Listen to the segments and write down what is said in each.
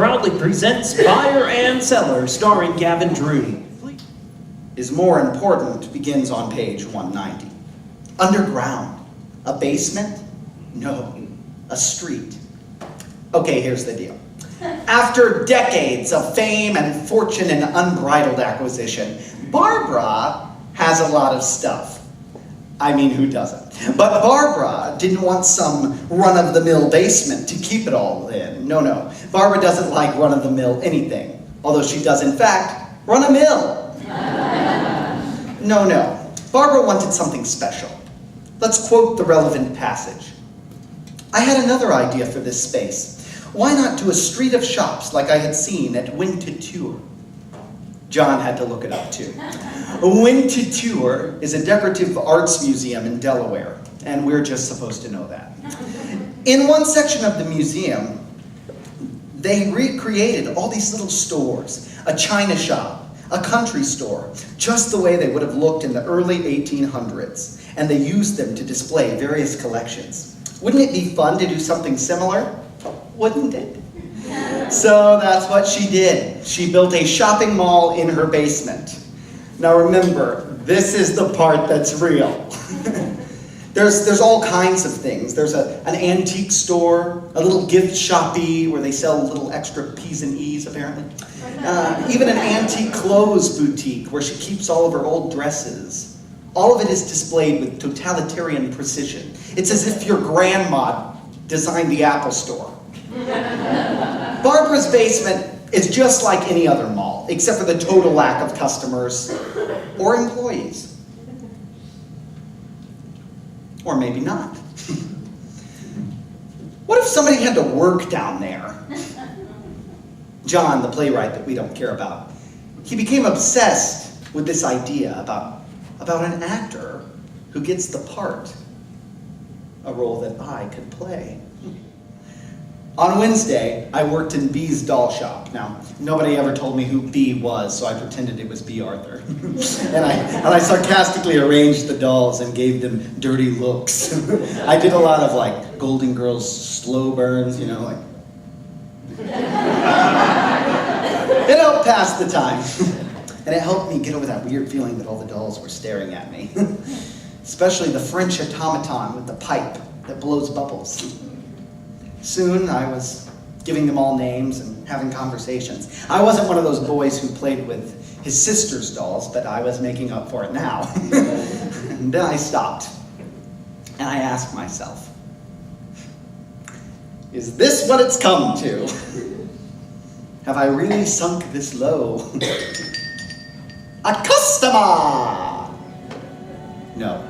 proudly presents Buyer and Cellar, starring Gavin Drew. Is more important begins on page 190. Underground. A basement? No. A street. Okay, here's the deal. After decades of fame and fortune and unbridled acquisition, Barbara has a lot of stuff. I mean, who doesn't? But Barbara didn't want some run-of-the-mill basement to keep it all in. No, no. Barbara doesn't like run-of-the-mill anything. Although she does, in fact, run a mill. No, no. Barbara wanted something special. Let's quote the relevant passage. I had another idea for this space. Why not do a street of shops like I had seen at Winterthur? John had to look it up too. Winterthur is a decorative arts museum in Delaware, and we're just supposed to know that. In one section of the museum, they recreated all these little stores, a china shop, a country store, just the way they would have looked in the early 1800s, and they used them to display various collections. Wouldn't it be fun to do something similar? Wouldn't it? So that's what she did. She built a shopping mall in her basement. Now remember, this is the part that's real. There's all kinds of things. There's an antique store, a little gift shoppy where they sell little extra P's and E's apparently. Even an antique clothes boutique where she keeps all of her old dresses. All of it is displayed with totalitarian precision. It's as if your grandma designed the Apple Store. Barbara's basement is just like any other mall, except for the total lack of customers or employees. Or maybe not. What if somebody had to work down there? John, the playwright that we don't care about, he became obsessed with this idea about an actor who gets the part, a role that I could play. On Wednesday, I worked in B's doll shop. Now, nobody ever told me who B was, so I pretended it was B. Arthur. and I sarcastically arranged the dolls and gave them dirty looks. I did a lot of like Golden Girls slow burns, you know, like. It helped pass the time. And it helped me get over that weird feeling that all the dolls were staring at me. Especially the French automaton with the pipe that blows bubbles. Soon I was giving them all names and having conversations. I wasn't one of those boys who played with his sister's dolls, but I was making up for it now. And then I stopped and I asked myself, is this what it's come to? Have I really sunk this low? A customer! No,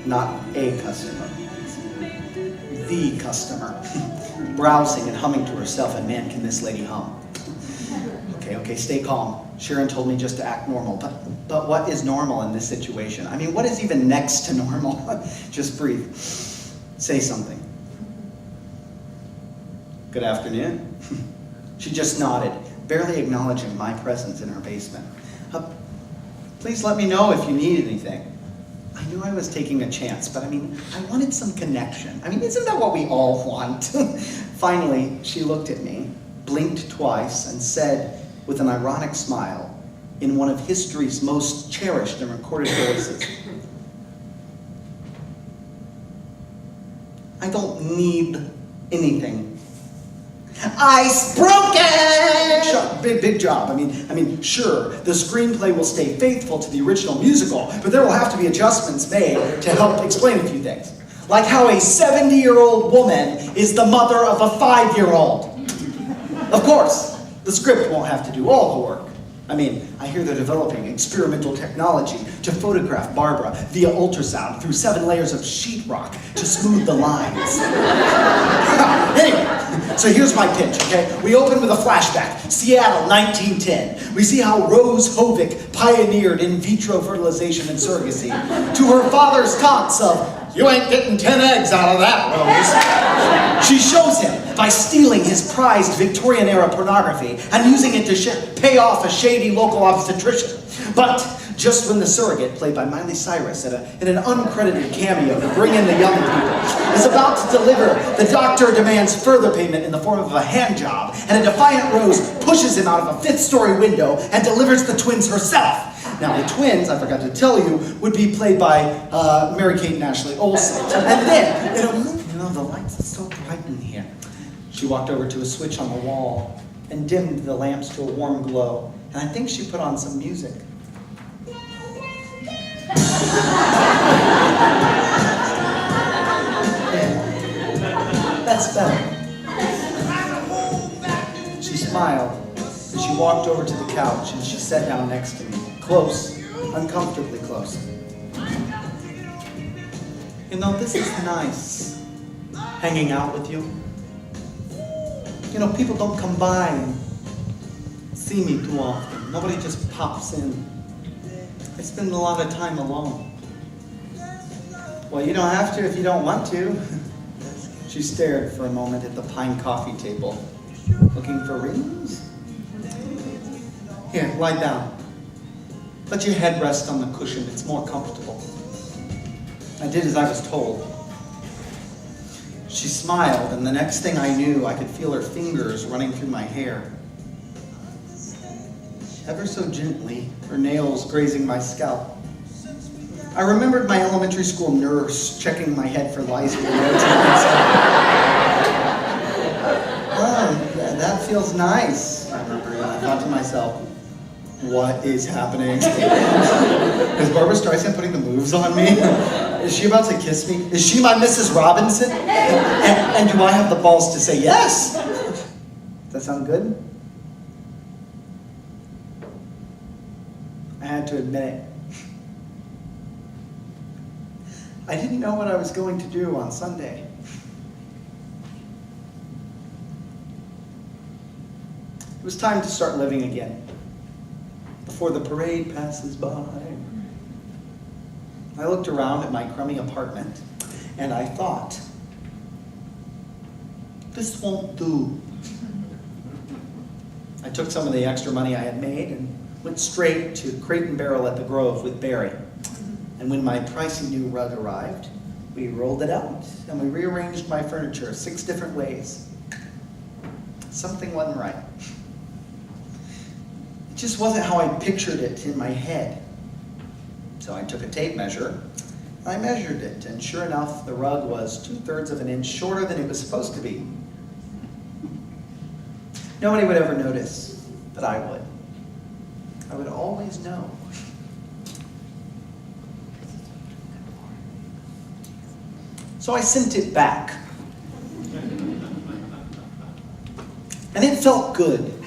not a customer. The customer, browsing and humming to herself, and man, can this lady hum. Okay, stay calm. Sharon told me just to act normal, but what is normal in this situation? I mean, what is even next to normal? Just breathe. Say something. Good afternoon. She just nodded, barely acknowledging my presence in her basement. Please let me know if you need anything. I knew I was taking a chance, but I mean, I wanted some connection. I mean, isn't that what we all want? Finally, she looked at me, blinked twice, and said, with an ironic smile, in one of history's most cherished and recorded voices, I don't need anything. Ice broken! Shut, big job. I mean, sure, the screenplay will stay faithful to the original musical, but there will have to be adjustments made to help explain a few things. Like how a 70-year-old woman is the mother of a 5-year-old. Of course, the script won't have to do all the work. I mean, I hear they're developing experimental technology to photograph Barbara via ultrasound through 7 layers of sheetrock to smooth the lines. Anyway, so here's my pitch, okay? We open with a flashback, Seattle, 1910. We see how Rose Hovick pioneered in vitro fertilization and surrogacy to her father's taunts of, "You ain't getting 10 eggs out of that, Rose." She shows him by stealing his prized Victorian-era pornography and using it to pay off a shady local obstetrician. But just when the surrogate, played by Miley Cyrus in an uncredited cameo to bring in the young people, is about to deliver, the doctor demands further payment in the form of a hand job, and a defiant Rose pushes him out of a fifth-story window and delivers the twins herself. Now, the twins, I forgot to tell you, would be played by Mary-Kate and Ashley Olsen. And then, the lights are so bright in here. She walked over to a switch on the wall and dimmed the lamps to a warm glow. And I think she put on some music. That's better. She smiled, and she walked over to the couch, and she sat down next to me. Close, uncomfortably close. This is nice, hanging out with you. People don't come by and see me too often. Nobody just pops in. I spend a lot of time alone. Well, you don't have to if you don't want to. She stared for a moment at the pine coffee table. Looking for rings? Here, lie down. Let your head rest on the cushion. It's more comfortable. I did as I was told. She smiled, and the next thing I knew, I could feel her fingers running through my hair. Ever so gently, her nails grazing my scalp. I remembered my elementary school nurse checking my head for lice with a that feels nice, I remember. And I thought to myself, what is happening? Is Barbara Streisand putting the moves on me? Is she about to kiss me? Is she my Mrs. Robinson? And do I have the balls to say yes? Does that sound good? I had to admit it. I didn't know what I was going to do on Sunday. It was time to start living again, before the parade passes by. I looked around at my crummy apartment, and I thought, this won't do. I took some of the extra money I had made and went straight to Crate and Barrel at the Grove with Barry. And when my pricey new rug arrived, we rolled it out, and we rearranged my furniture 6 different ways. Something wasn't right. It just wasn't how I pictured it in my head. So I took a tape measure, I measured it, and sure enough, the rug was 2/3 of an inch shorter than it was supposed to be. Nobody would ever notice, but I would. I would always know. So I sent it back. And it felt good.